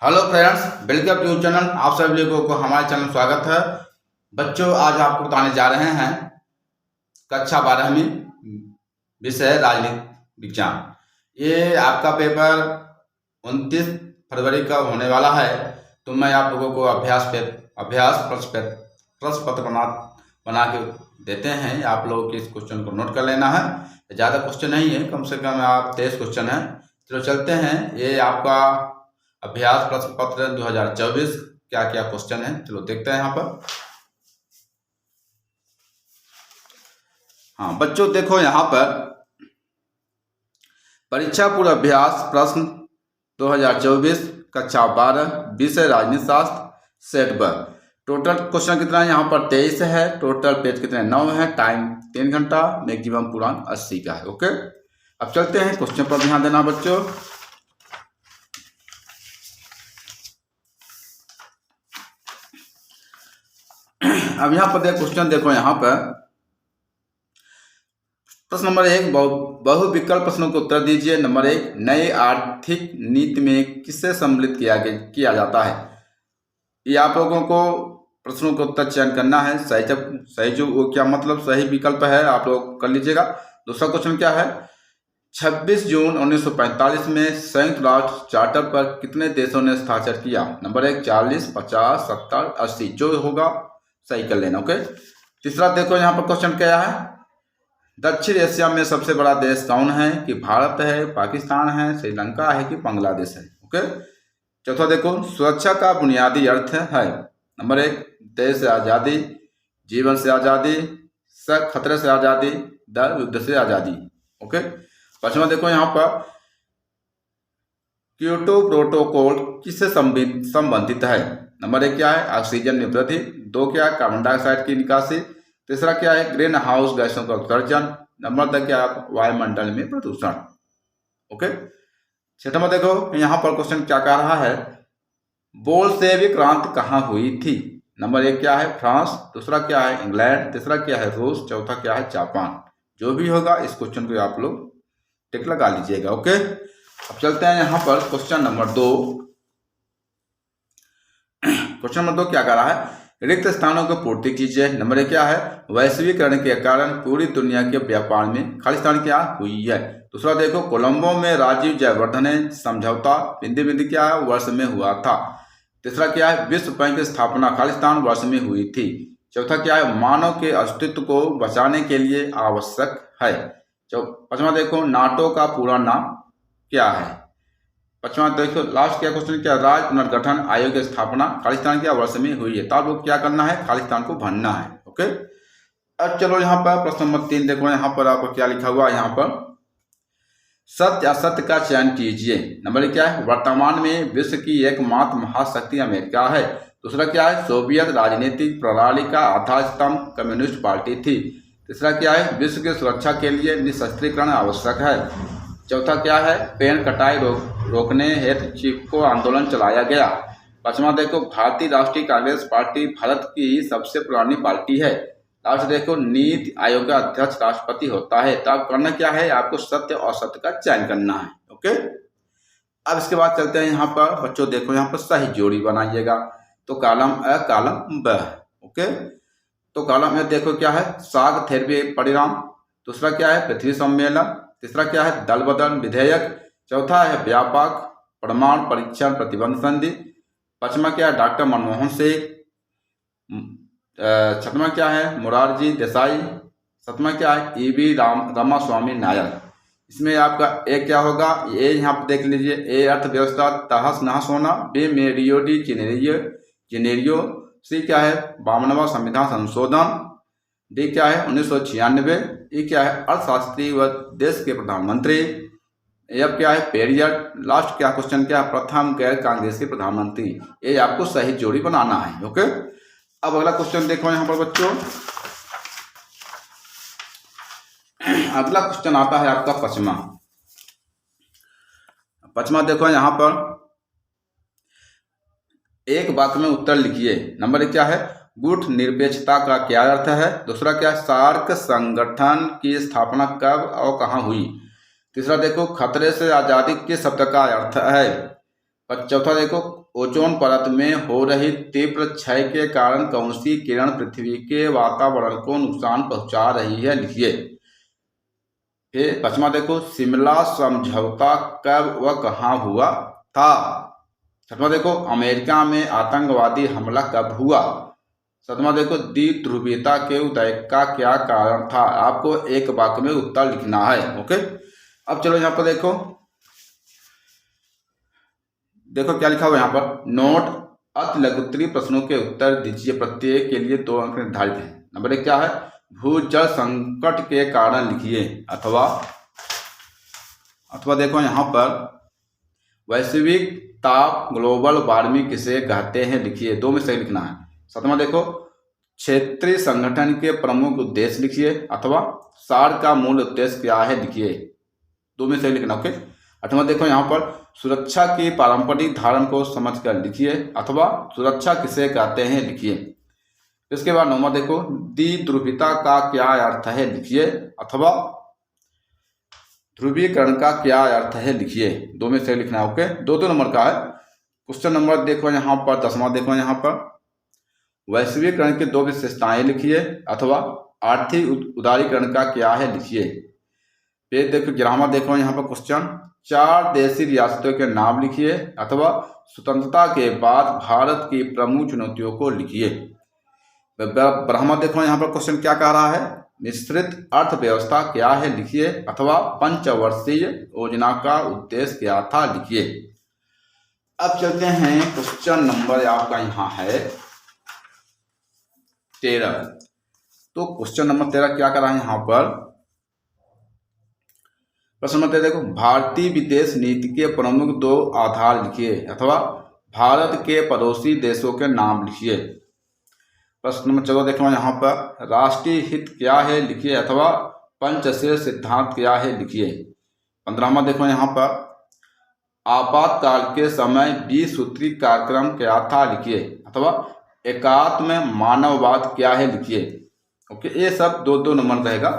Hello friends, welcome to channel. आप सभी लोगों को हमारे चैनल में स्वागत है। बच्चों, आज आपको बताने जा रहे हैं कक्षा 12वीं विषय राजनीति विज्ञान। ये आपका पेपर 29 फरवरी का होने वाला है। तो मैं आप लोगों को अभ्यास प्रश्न पत्र बना के देते हैं। आप लोगों के इस क्वेश्चन को नोट कर लेना है। ज़्यादा क्वेश्चन नहीं है, कम से कम आप 23 क्वेश्चन है। चलो चलते हैं। ये आपका अभ्यास प्रश्न पत्र 2024 क्या क्या क्वेश्चन है, चलो देखते हैं यहाँ पर। हाँ बच्चों, देखो यहाँ पर परीक्षा पूर्व अभ्यास प्रश्न 2024 कक्षा 12 विषय राजनीति शास्त्र सेट ब। टोटल क्वेश्चन कितना है यहाँ पर 23 है। टोटल पेज कितने 9 है। टाइम 3 घंटा। मैक्सिमम पूर्णांक 80 का है। ओके, अब चलते हैं क्वेश्चन पर ध्यान देना बच्चों। अब यहाँ पर क्वेश्चन देखो यहाँ पर प्रश्न नंबर 1, बहुविकल्प प्रश्नों के उत्तर दीजिए। नंबर 1, नई आर्थिक नीति में किसे सम्मिलित किया जाता है। ये आप लोगों को प्रश्नों का उत्तर चयन करना है। सही जो वो क्या मतलब सही विकल्प है आप लोग कर लीजिएगा। दूसरा क्वेश्चन क्या है, 26 जून 1945 में संयुक्त राष्ट्र चार्टर पर कितने देशों ने हस्ताक्षर किया। नंबर 1, 40, 50, 70, 80। जो होगा सही कर लेना। ओके, तीसरा देखो यहाँ पर क्वेश्चन क्या है, दक्षिण एशिया में सबसे बड़ा देश कौन है। कि भारत है, पाकिस्तान है, श्रीलंका है कि बांग्लादेश है। ओके, चौथा देखो, सुरक्षा का बुनियादी अर्थ है। नंबर 1, देश से आज़ादी, जीवन से आज़ादी, खतरे से आज़ादी, युद्ध से आज़ादी। ओके, पांचवा देखो यहाँ पर क्योटो प्रोटोकॉल किससे संबंधित है। नंबर 1 क्या है, ऑक्सीजन में वृद्धि। 2 क्या है, कार्बन डाइऑक्साइड की निकासी। तीसरा क्या है, ग्रीन हाउस गैसों का उत्सर्जन। नंबर 2 क्या है, वायुमंडल में प्रदूषण। ओके, छठवां देखो यहाँ पर क्वेश्चन क्या कह रहा है, बोल्शेविक क्रांति कहाँ हुई थी। नंबर 1 क्या है, फ्रांस। दूसरा क्या है, इंग्लैंड। तीसरा क्या है, रूस। चौथा क्या है, जापान। जो भी होगा इस क्वेश्चन को आप लोग टिक लगा लीजिएगा। ओके, अब चलते हैं यहाँ पर क्वेश्चन नंबर 2। क्वेश्चन नंबर 2 क्या कह रहा है, रिक्त स्थानों को पूर्ति कीजिए। नंबर 1 क्या है, वैश्वीकरण के कारण पूरी दुनिया के व्यापार में खालिस्तान क्या हुई है। दूसरा देखो, कोलंबो में राजीव जयवर्धने समझौता बिंदी बिंदी क्या है वर्ष में हुआ था। तीसरा क्या है, विश्व बैंक की स्थापना खालिस्तान वर्ष में हुई थी। चौथा क्या है, मानव के अस्तित्व को बचाने के लिए आवश्यक है। पांचवा देखो, नाटो का पूरा नाम क्या है। पांचवा देखो लास्ट क्या क्वेश्चन क्या, राज्य पुनर्गठन आयोग की स्थापना खालिस्तान के वर्ष में हुई है। तो आप लोग क्या करना है, खालिस्तान को भरना है। ओके, अब चलो यहाँ पर प्रश्न नंबर 3 देखो। यहाँ पर आपको क्या लिखा हुआ है, यहाँ पर सत्य असत्य का चयन कीजिए। नंबर 1 क्या है, वर्तमान में विश्व की एकमात्र महाशक्ति अमेरिका है। दूसरा क्या है, सोवियत राजनीतिक प्रणाली का आधार स्तंभ कम्युनिस्ट पार्टी थी। तीसरा क्या है, विश्व की सुरक्षा के लिए निशस्त्रीकरण आवश्यक है। चौथा क्या है, पेड़ कटाई रोकने हेतु चिपको आंदोलन चलाया गया। पांचवा देखो, भारतीय राष्ट्रीय कांग्रेस पार्टी भारत की सबसे पुरानी पार्टी है। लास्ट देखो, नीति आयोग का अध्यक्ष राष्ट्रपति होता है। तो आप करना क्या है, आपको सत्य और असत्य का चयन करना है। ओके, अब इसके बाद चलते हैं यहाँ पर बच्चों देखो, यहाँ पर सही जोड़ी बनाइएगा। तो कॉलम अ कॉलम ब। ओके, तो कॉलम में देखो क्या है, साग थेरेपी परिणाम। दूसरा क्या है, पृथ्वी सम्मेलन। तीसरा क्या है, दल बदल विधेयक। चौथा है, व्यापक परमाणु परीक्षण प्रतिबंध संधि। पांचवा क्या है, डॉक्टर मनमोहन सिंह। छठवां क्या है, मोरारजी देसाई। सातवां क्या है, E.V. रामास्वामी नायक। इसमें आपका ए क्या होगा, ए यहाँ पर देख लीजिए, ए अर्थव्यवस्था तहस नहस होना। बी में रियो डी जेनेरियो। सी क्या है, 52वां संविधान संशोधन। डी क्या है, 1996। ई क्या है, अर्थशास्त्री व देश के प्रधानमंत्री। अब क्या है, पेरियड। लास्ट क्या क्वेश्चन क्या है, प्रथम गैर कांग्रेसी प्रधानमंत्री। ये आपको सही जोड़ी बनाना है। ओके, अब अगला क्वेश्चन देखो यहाँ पर बच्चों। अगला क्वेश्चन आता है आपका पचमा देखो यहाँ पर, एक वाक्य में उत्तर लिखिए। नंबर 1 क्या है, गुट निरपेक्षता का क्या अर्थ है। दूसरा क्या, सार्क संगठन की स्थापना कब और कहाँ हुई। तीसरा देखो, खतरे से आजादी के शब्द का अर्थ है। चौथा देखो, ओजोन परत में हो रही तीव्र क्षय के कारण कौन सी किरण पृथ्वी के वातावरण को नुकसान पहुंचा रही है, लिखिए। फिर पांचवा देखो, शिमला समझौता कब व कहाँ हुआ था। छठवां देखो, अमेरिका में आतंकवादी हमला कब हुआ। सातवां देखो, द्विध्रुवीयता के उदय का क्या कारण था। आपको एक वाक्य में उत्तर लिखना है। ओके, अब चलो यहाँ पर देखो क्या लिखा हुआ यहाँ पर। नोट, अति लघुत्तरी प्रश्नों के उत्तर दीजिए, प्रत्येक के लिए 2 अंक निर्धारित हैं। नंबर 1 क्या है, भूजल संकट के कारण लिखिए। अथवा देखो यहाँ पर, वैश्विक ताप ग्लोबल वार्मिंग किसे कहते हैं, लिखिए। 2 में सही लिखना है। सातवां देखो, क्षेत्रीय संगठन के प्रमुख उद्देश्य लिखिए, अथवा सार्क का मूल उद्देश्य क्या है, लिखिए। 2 में सही लिखना। ओके, 8वां देखो यहाँ पर, सुरक्षा की पारंपरिक धारण को समझकर लिखिए, अथवा सुरक्षा किसे कहते हैं, लिखिए। इसके बाद 9वां देखो, द्विध्रुवीयता का क्या अर्थ है, लिखिए, अथवा ध्रुवीकरण का क्या अर्थ है, लिखिए। 2 में सही लिखना है। ओके, 2 नंबर का है। क्वेश्चन नंबर देखो यहाँ पर 10वां देखो यहाँ पर, वैश्वीकरण की 2 विशेषताएं लिखिए, अथवा आर्थिक उदारीकरण का क्या है, लिखिए। फिर देखो 11वां देखो यहाँ पर क्वेश्चन, 4 देशी रियासतों के नाम लिखिए, अथवा स्वतंत्रता के बाद भारत की प्रमुख चुनौतियों को लिखिए। 12वां देखो यहाँ पर क्वेश्चन क्या कह रहा है, मिश्रित अर्थव्यवस्था क्या है, लिखिए, अथवा पंचवर्षीय योजना का उद्देश्य क्या था, लिखिए। अब चलते हैं क्वेश्चन नंबर आपका यहाँ है 13। तो क्वेश्चन नंबर 13 क्या कर रहा है यहाँ पर, प्रश्न नंबर 13 देखो, भारतीय विदेश नीति के प्रमुख 2 आधार लिखिए, अथवा भारत के पड़ोसी देशों के नाम लिखिए। प्रश्न नंबर 14 देखो यहाँ पर, राष्ट्रीय हित क्या है, लिखिए, अथवा पंचशील सिद्धांत क्या है, लिखिए। 15वां देखो यहाँ पर, आपातकाल के समय 20 सूत्री कार्यक्रम क्या था, लिखिए, अथवा एकात्म मानववाद क्या है, लिखिए। ओके, ये सब 2 नंबर रहेगा।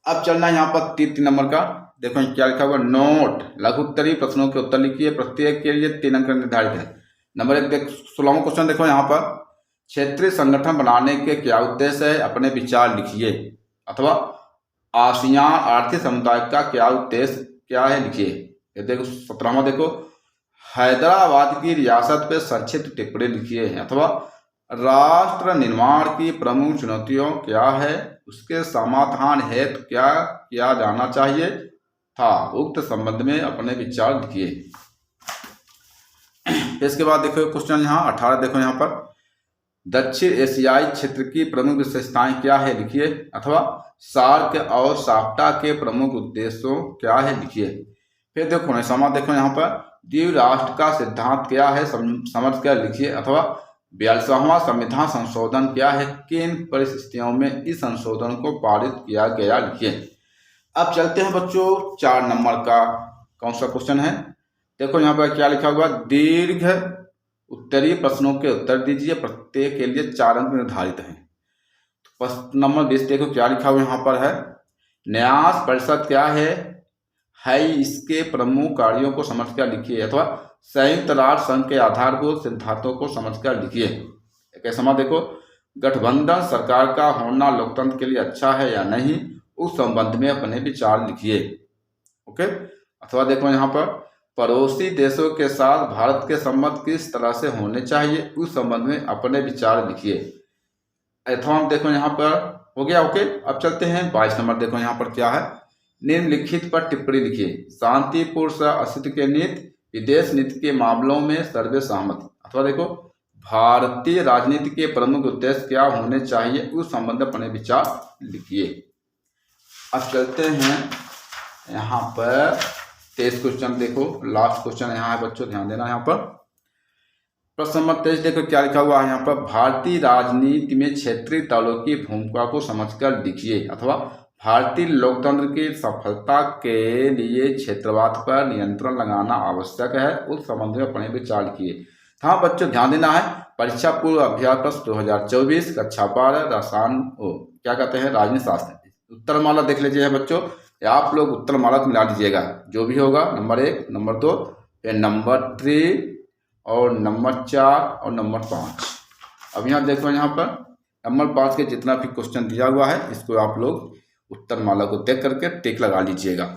अब चलना है यहाँ पर 3 नंबर का। देखो क्या लिखा हुआ, नोट, लघुत्तरी प्रश्नों के उत्तर लिखिए, प्रत्येक के लिए 3 अंक निर्धारित है। नंबर 1 देख 16वां क्वेश्चन देखो यहाँ पर, क्षेत्रीय संगठन बनाने के क्या उद्देश्य है, अपने विचार लिखिए, अथवा आसियान आर्थिक समुदाय का क्या उद्देश्य क्या है, लिखिए। ये देखो 17वां देखो, हैदराबाद की रियासत पे संक्षिप्त टिप्पणी लिखिए, अथवा राष्ट्र निर्माण की प्रमुख चुनौतियों क्या है, उसके समाधान हेतु क्या किया जाना चाहिए था, उक्त संबंध में अपने विचार लिखिए। इसके बाद देखो क्वेश्चन यहाँ 18 देखो यहाँ पर, दक्षिण एशियाई क्षेत्र की प्रमुख विशेषताएं क्या है, लिखिए, अथवा सार्क और साप्टा के प्रमुख उद्देश्यों क्या है, लिखिए। फिर देखो 19वां देखो यहाँ पर, द्विराष्ट्र का सिद्धांत क्या है, समझ कर लिखिए, अथवा 42वां संविधान संशोधन क्या है, किन परिस्थितियों में इस संशोधन को पारित किया गया, लिखिए। अब चलते हैं बच्चों 4 नंबर का, कौन सा क्वेश्चन है, देखो यहाँ पर क्या लिखा हुआ, दीर्घ उत्तरीय प्रश्नों के उत्तर दीजिए, प्रत्येक के लिए 4 अंक निर्धारित हैं। प्रश्न नंबर 20 देखो क्या लिखा हुआ यहाँ पर है, न्यास परिषद क्या है इसके प्रमुख कार्यों को समझकर लिखिए, अथवा संयुक्त राष्ट्र संघ के आधारभूत सिद्धांतों को समझकर लिखिए। कैसा देखो, गठबंधन सरकार का होना लोकतंत्र के लिए अच्छा है या नहीं, उस संबंध में अपने विचार लिखिए। ओके, अथवा देखो यहाँ पर, पड़ोसी देशों के साथ भारत के संबंध किस तरह से होने चाहिए, उस संबंध में अपने विचार लिखिए। अथवा देखो यहाँ पर हो गया। ओके, अब चलते हैं 22 नंबर देखो यहाँ पर क्या है, निम्नलिखित पर टिप्पणी लिखिए, शांतिपूर्ण सह अस्तित्व के नीति, विदेश नीति के मामलों में सर्वे सहमत। अथवा देखो, भारतीय राजनीति के प्रमुख उद्देश्य क्या होने चाहिए, उस संबंध में अपने विचार लिखिए। अब चलते हैं यहाँ पर 23 क्वेश्चन देखो, लास्ट क्वेश्चन यहाँ है बच्चों, ध्यान देना यहाँ पर। प्रश्न नंबर 23 देखो क्या लिखा हुआ है यहाँ पर, भारतीय राजनीति में क्षेत्रीय दलों की भूमिका को समझकर लिखिए, अथवा भारतीय लोकतंत्र की सफलता के लिए क्षेत्रवाद पर नियंत्रण लगाना आवश्यक है, उस संबंध में अपने विचार लिखिए। हाँ बच्चों ध्यान देना है, परीक्षा पूर्व अभ्यास प्रश्न 2024 कक्षा 12 रसायन क्या कहते हैं राजनीति शास्त्र, उत्तरमाला देख लीजिए बच्चों, आप लोग उत्तरमाला मिला लीजिएगा, जो भी होगा नंबर 1, नंबर 2, फिर नंबर 3 और नंबर 4 और नंबर 5। अब यहाँ देखो, यहाँ पर नंबर 5 के जितना भी क्वेश्चन दिया हुआ है इसको आप लोग उत्तर माला को देख करके टिक लगा लीजिएगा।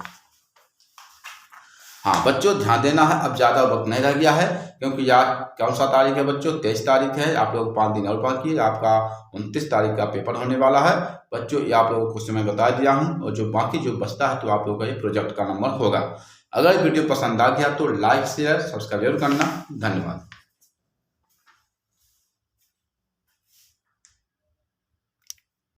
हाँ बच्चों, ध्यान देना है, अब ज़्यादा वक्त नहीं रह गया है, क्योंकि यार कौन सा तारीख है बच्चों, 23 तारीख है। आप लोग 5 दिन और बाकी है, आपका 29 तारीख का पेपर होने वाला है बच्चों। ये आप लोगों को क्वेश्चन मैं बता दिया हूँ, और जो बाकी जो बचता है तो आप लोगों का ये प्रोजेक्ट का नंबर होगा। अगर वीडियो पसंद आ गया तो लाइक शेयर सब्सक्राइब करना। धन्यवाद।